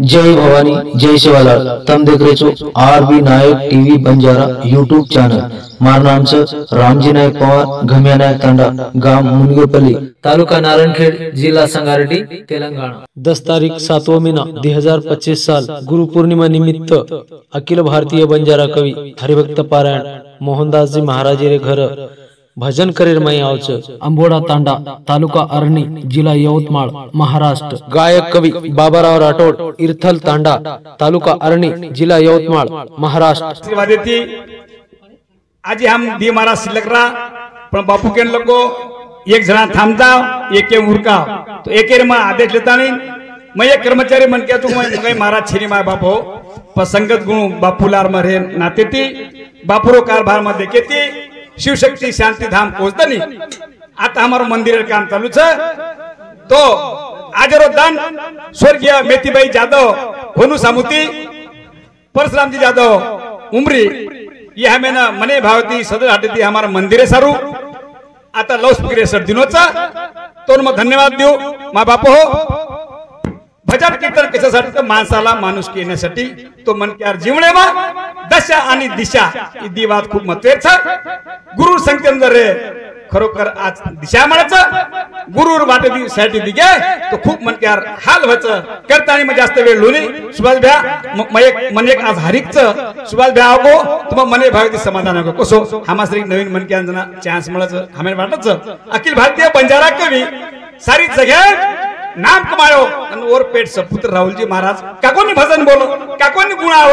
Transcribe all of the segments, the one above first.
जय भवानी जय शिवालाल। तम देख रहे छो आरबी नायक टीवी बंजारा यूट्यूब चॅनल। मार नाम से रामजी नायक पवार, घमिया नायक तांडा, गांव मुनगेपल्ली, तालुका नारायणखेड, जिला संगारेड्डी, तेलंगाना। 10 तारीख 7वां महीना 2025 साल गुरु पूर्णिमा निमित्त अखिल भारतीय बंजारा कवि हरिभक्त पारायण मोहनदास जी महाराज रे घर भजन करेर मई आवच अंबोडा तांडा, तालुका अरणी, जिला यवतमाळ, महाराष्ट्र। गायक कवि बाबाराव राठोड, इरथल तांडा, तालुका अरणी, जिला यवतमाळ, महाराष्ट्र। आशीर्वाद देती आज हम दी महाराज शिल्लकरा पण बापू के लोगो एक जना थांबता एक के उरका तो एकेर मा आदेश लेता नहीं। मैं एक कर्मचारी मन के तू मैं महाराज छेरी माय बापो पर संगत गुण बापूलार मरे नाते ती बापूरो कारभार में देखे ती शिवशक्ति शांति धाम कोजदनी। आता हमारो मंदिर काम चालू छे तो आजरो दान स्वर्गीय मेथीबाई जाधव, होनू सामुती, परशुराम जी जाधव उमरी ये हमें ना मने भावती सदर हाटी हमारा मंदिर सारू आता लौस पुगिरे सर दिनोचा तो मग धन्यवाद देऊ मा बाप हो। भजन कीर्तन कशासाठी तर माणसाला माणूस येण्यासाठी तो मन के जीवने मा दशा आणि दिशा ही दी बात खूप महत्वाचा। गुरु संकेतन रे खरोखर आज दिशा म्हणायचं गुरुर वाटे दी साठी दिगे तो खूप मन के हाल व्हायचं करतानी मग जास्त वेळ लोणी सुभाष भ्या मन एक आज हरिकचं सुभाष भ्या आगो तुम्हा मने भावती समाधान आगो कसो हमाश्री नवीन मन के जना चान्स मिळायचं हमें वाटचं। अखिल भारतीय बंजारा कवी सारी जगह नाम कमायो और पेट सपुत्र राहुल जी महाराज काकोनी भजन बोलो काकोनी गुणाव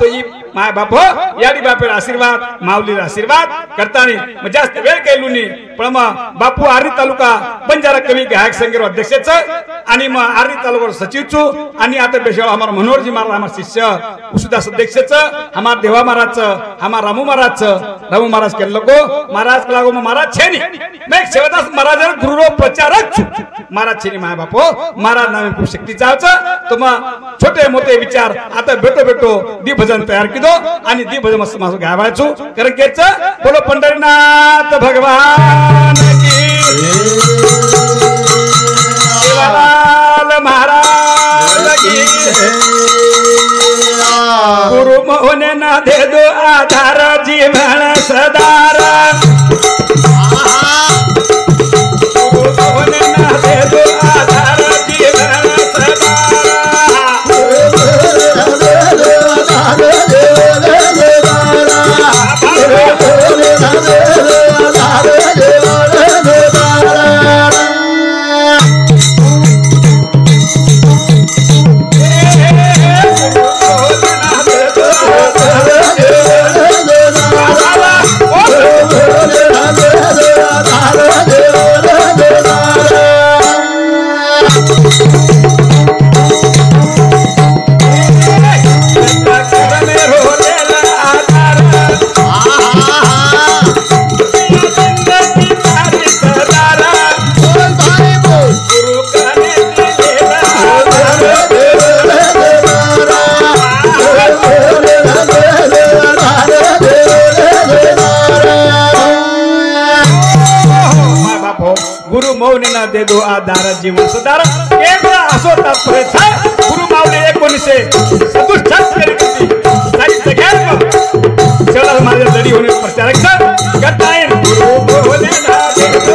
तो ये माय बाप याडी बापेर आशीर्वाद माऊलीर आशीर्वाद करतानी मग जास्त वेळ केलुनी पण बापू आर्णी तालुका बंजारा कवी गायक संघेर अध्यक्ष आणि मग आर्णी तालुका सचिव छु आणि आता बेशा हमार मनोहर जी महाराज हमार शिष्य उसुदास अध्यक्ष हमार देवा महाराज हमार रामू महाराज के लोगो महाराज लागो महाराज छेनी मैं सेवादास महाराज गुरुरो प्रचारक छु महाराज छेनी माय बाप महाराज नामे खूप शक्ती चावचा तो मग छोटे मोठे विचार आता भेटो दी भजन तयार किदो आणि दी भजन मस्त मासो गावायचो कारण केच बोलो पंढरीनाथ भगवान की शिवलाल महाराज की गुरु मोहने ना दे दो आधार जीवन सदारा गुरु मोहने ना दे दो आधार जीवन गुरु मौने ना दे दो आधार जीवन सुधार केवळ असो तात्पर्य गुरु माऊली 1967 सारी जगात चला माझ्या जडी होणे प्रचारक करताय गुरु मौने ना दे दो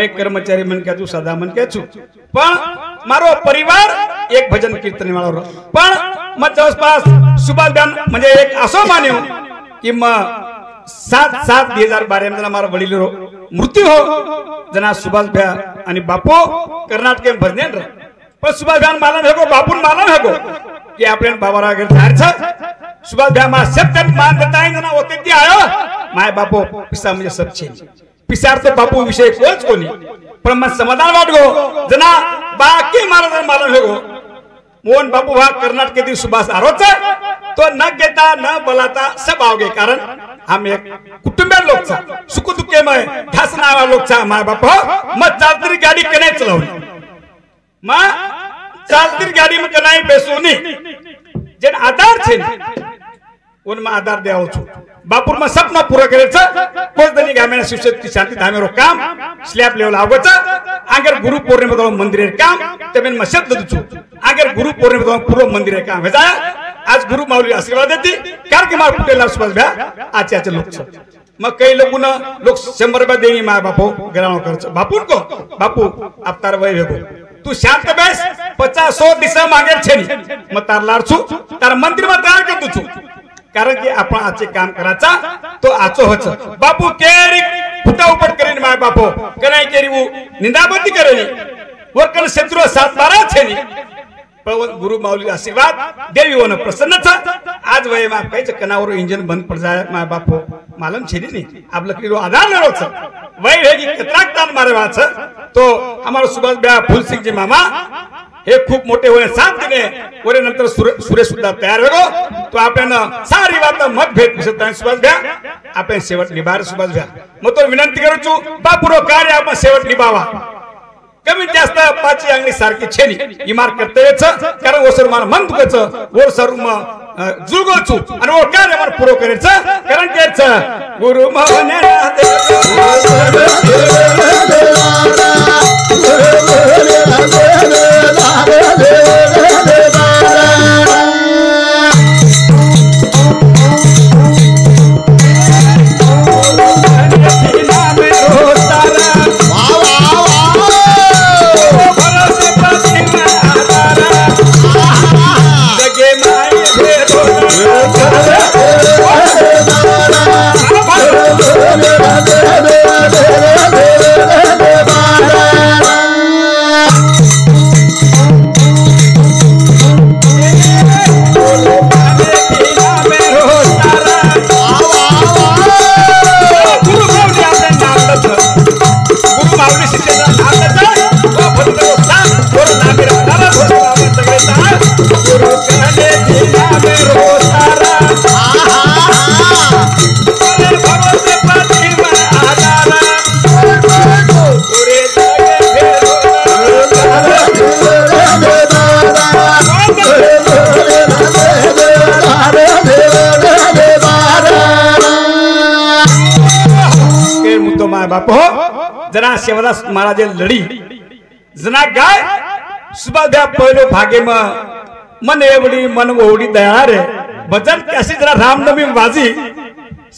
मैं कर्मचारी मन क्या छू सदा मन क्या छू पण मारो परिवार एक भजन कीर्तन वाळो पण मग जवळपास सुभाषबेन म्हणजे एक असो मान्यो की मग 7/7/2012 मध्ये मारा वडील मृत्यू हो जना सुभाषभ्या आणि बापू कर्नाटक में भजने पण सुभाषबेन मालन हेगो बापून मालन हेगो कि आपण बाबारा घर थारछ सुभाषभ्या मा सत्य मान बताई जना होते ती आयो माय बापू पिसा म्हणजे सब छे पिसार तो बापू विषय कोच कोणी पण मग समाधान वाटगो जना बाकी मालन मालन हेगो मोहन बापू हा कर्नाटक के सुभाष आरोच तो न घेता न बोलाता सब आओगे कारण हम एक कुटुंबीय लोक छा सुख दुखे में घास नावा लोक छा माय बाप मग चालती गाडी कने चलावली मग चालती गाडी में कनाई बेसोनी जेन आधार छे उनमा आधार देवो छु बापुर में सपना पूरा करे छ कोच दनी गामेना शिवशक्ति की शांति धामेरो काम स्लैब लेवल आवो छ आगर गुरु पूर्णिमा तो मंदिर काम तेमेन में शब्द छु आगर गुरु पूर्णिमा तो पूरा मंदिर काम हे जा आज गुरु माऊली आशीर्वाद देती कारण की मार कुटेला सुभाष भ्या आचे लोक छ मग काही लोक 100 रुपये देई माय बापू गराणो करछ बापून को बापू आप तार वय भेगो तू शांत बेस 50-100 दिसा मागे छेनी मग तार लार छु तार मंदिर में तयार कर दू छु कारण की आपण आचे काम कराचा तो आचो होच बापू केरी फुटा उपट करेन माय बापू कनाई केरी वो निंदाबंदी करेनी वरकन शत्रु 7/12 छेनी पण गुरु माऊली आशीर्वाद देवी होने प्रसन्न था आज वय मा काहीच कनावर इंजन बंद पड़ जाए माय बापू मालूम छेनी नहीं आप लकड़ी रो आधार ले छ वय हेगी कतराक तान मारे वाच तो हमारो सुभाष भ्या फूल सिंह जी मामा हे खूप मोठे होणे 7 दिने वरे नंतर सुरेश सुद्धा तयार हो तो आपण सारी बात मतभेद विसरत सुभाष भ्या आपण शेवट निभार सुभाष भ्या मग तो विनंती करू छु बापूरो कार्य आपण शेवट निभावा कमी जास्त पाची अंगणी सारखी छेनी इमार कर्तव्यच कारण ओसर मार मन दुखच ओर सरुम जुळगोचू आणि ओर कार्य मार पुरो करेच कारण केच गुरु मोहने बापू जना शिवदास महाराज लड़ी जना गाय सुबह भ्या पहलो भागे में मन एवडी मन ओडी दया रे भजन कैसी जरा रामनवमी बाजी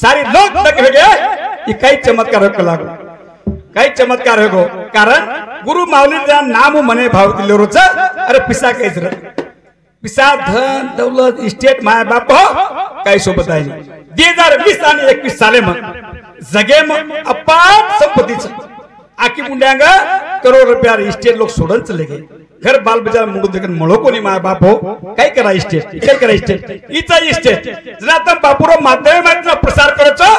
सारी लोग तक हो गए ये कई चमत्कार हो लागो कई चमत्कार हो कारण गुरु माऊली जरा नाम मने भाव दिले रोज अरे पिसा कैस रे पिसा धन दौलत स्टेट माय बाप काही सोबत आहे 2020 आणि 21 साले में जगे में अपार संपत्ती आखी मुंड्यांग करोड़ रुपया स्टेट लोग सोडन चले गए घर बाल बजार मुंडू देखन मळो कोणी माय बाप काय करा स्टेट इचा स्टेट जरा तम बापूरो माध्यम मात्र प्रसार करचो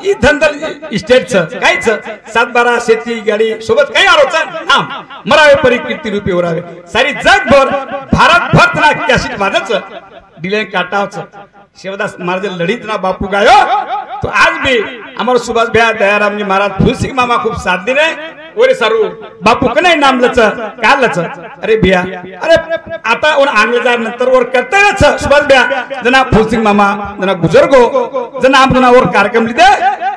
ई धंदल स्टेट छ कायच 7/12 शेती गाडी सोबत काय आरोच नाम मरावे परी कीर्ती रूपी ओरावे सारी जगभर भारत भर ना कॅसेट वाजच डिले काटावच शिवदास महाराज लढीत ना बापू गायो तो आज भी हमारे सुभाष भैया दयाराम जी महाराज फूल सिंह मामा खूब साथ दिने ओरे सारू बापू कने नाम लच का लच अरे भैया अरे आता उन आंग्लजार नंतर और करते छ सुभाष भैया जना फूल सिंह मामा जना गुजरगो जना हम जना और कार्यक्रम लिदे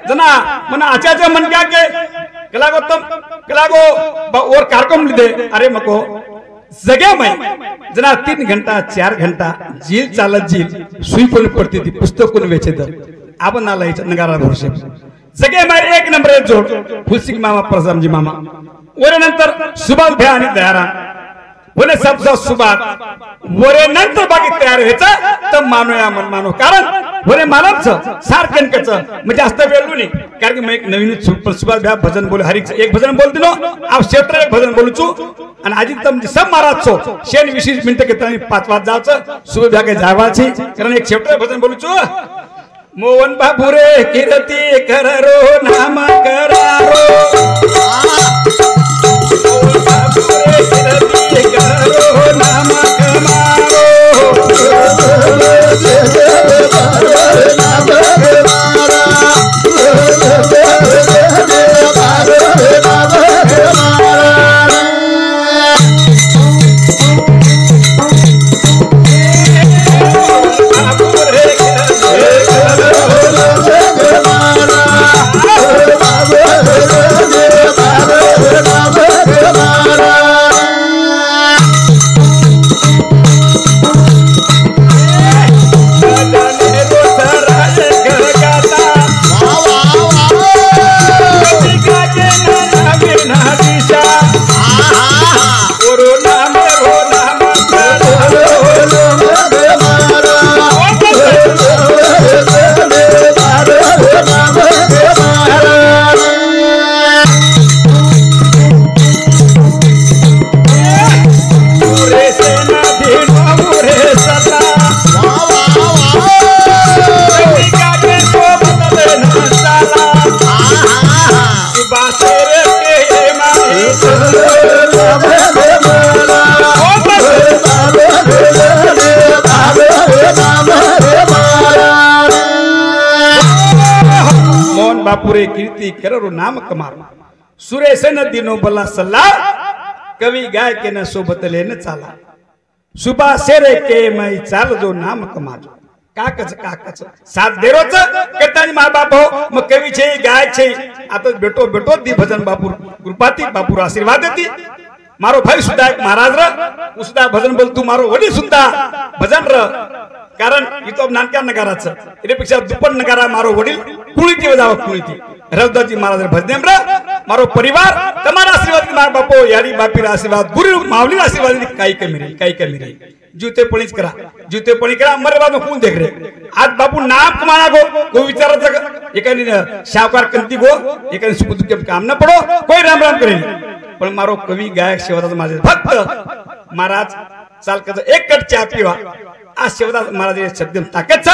जना मना आचार्य मन क्या के कलागो और कार्यक्रम लिदे अरे मको जगह में जना 3 घंटा 4 घंटा झील चालत झील सुई पण पडती ती पुस्तक कोण वेचेत आपण नाला नगारा भरसे सगळे मारे एक नंबर एक जोड फुलसिंग मामा प्रसादजी मामा वरे नंतर सुभाष भ्या आणि दयारा वरे सबजा सुभाष वरे नंतर बाकी तयार व्हायचं तर मानूया मन मानू कारण वरे मानवचं सारखंकच म्हणजे जास्त वेळ नाही कारण की मी एक नवीन सुभाष भ्या भजन बोल हरिक एक भजन बोल दिलो आप क्षेत्र एक भजन बोलूचू आणि आजी तम सब महाराज छो शेन 20 मिनिटं घेता 5 वाज जायचं सुभाष भ्या काही जावाची कारण एक क्षेत्र भजन बोलूचू मोहन बाबू रे कीर्ती करारो नाम करारो मोहन बाबू रे कीर्ती करारो नाम कमारो बापुरे कीर्ति करो नाम कमार सुरेश न दिनो बला सल्ला कवि गाय के न सोबत लेन चाला सुबह सेरे के मैं चाल जो नाम कमाजो काकच साथ देरोच करतानी मा बाप हो मग कवी छे गाय छे आता बेटो बेटो दी भजन बापूर कृपाती बापूर आशीर्वाद देती मारो भाई सुद्धा एक महाराज र उसदा भजन बोल तू मारो वडी सुद्धा भजन र कारण इतो नानक्या नगाराचं यापेक्षा दुप्पट नगारा मारो वडील कुळीती वजाव कुळीती रवदाजी महाराज भजनेम र मारो परिवार તમારા આશીર્વાદ મારા બાપો યારી બાપીરા આશીર્વાદ ગુરુ માવલી આશીર્વાદ કાઈ કમી રે जूते पणीच करा मरे बाद कोण देख रे आज बापू नाम कमाना को विचारायचं एकाने शावकार कंती गो एकाने सुख दुःख काम न पडो कोई राम राम करेल पण मारो कवी गायक शिवदास माझे भक्त महाराज चालकाचं एक कट चहा पिवा आज शिवदास महाराज शब्द ताकद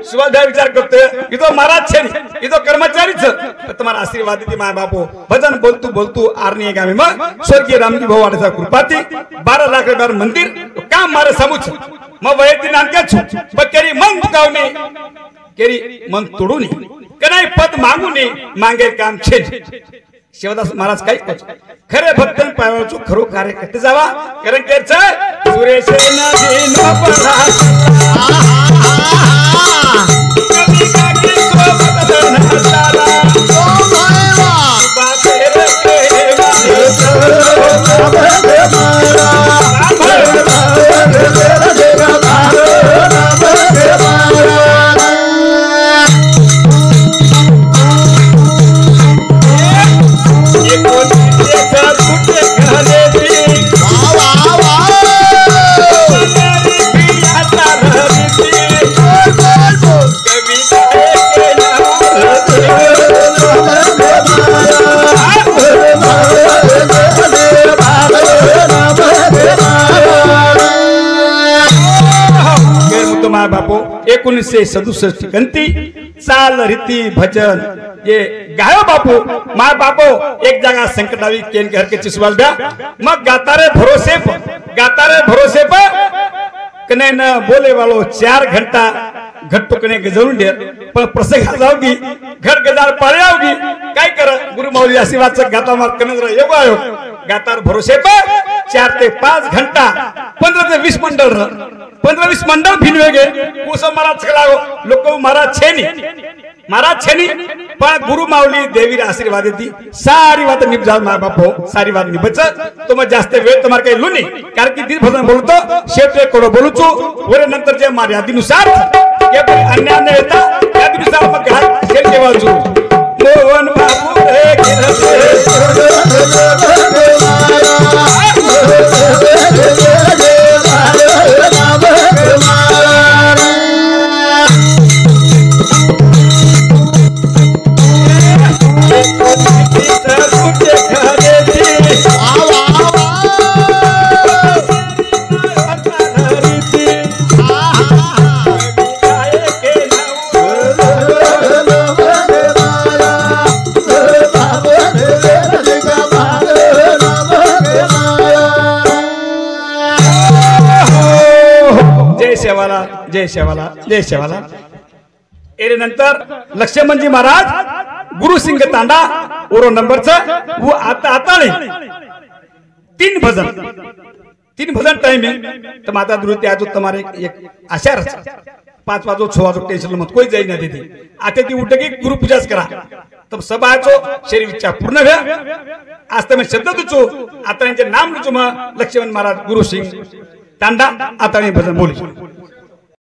शिवाध्याय विचार करतोय इथो महाराज छे इथो कर्मचारीच तुम्हाला आशीर्वाद देते माय बापू भजन बोलतू आरणी गामी मग स्वर्गीय रामजी भाऊ वाडेचा कृपाती 12 लाख रुपयावर मंदिर काम मारे समूच मग वयती नानक्या छु बकेरी मन मुकावणे केरी मन तोडूनी कनाई पद मागूनी मांगे काम छे शिवदास महाराज काही खरे भक्तन पायावरचो खरो कार्य करते जावा कारण केच सुरेश नदीनो परा कभी काके सोबत नसाला ओ मायवा बातेर के बापू 1967 गंती चाल रीति भजन ये गायो बापू माय बापू एक जगह संकट आवी केन घर के चिसवाल द्या मग गातारे भरोसे पर कने न बोले वालो 4 घंटा घट्टो कने गजरून दे पण प्रसंग जाऊगी घर गजार पाळ्यावगी काय कर गुरु माऊली आशीर्वादचं गाता मार कने येगो आयो गातार भरोसे पर 4 ते 5 घंटा 15 ते 20 मंडळ 15-20 मंडल भिनवेगे कुसो महाराज लागो लोक महाराज छेनी पण गुरु माऊली देवीर आशीर्वाद देती सारी बात निभजा माय बापो सारी बात निभच तो मग जास्त वेळ तुम्हाला काही लुनी कारण की भजन बोलतो शेवटे कोडो बोलूचो वरे नंतर जे मर्यादेनुसार अन्य येता त्यानुसार मग घाल शेल देवाचो जय शेवाला एरे नंतर लक्ष्मणजी महाराज गुरु सिंग तांडा ओरो नंबरचं वो आता तीन भजन टाइमिंग तर माता दुरुती आज तुम्हारे एक आशा रच 5 वाजो 6 वाजो टेन्शन मत कोई जाई ना दीदी आता ती उठ की गुरु पूजाच करा तब सबाचो शरीर इच्छा पूर्ण व्या आज तुम्ही शब्द तुचो आता यांचे नाम तुचो लक्ष्मण महाराज गुरु सिंग तांडा आता भजन बोली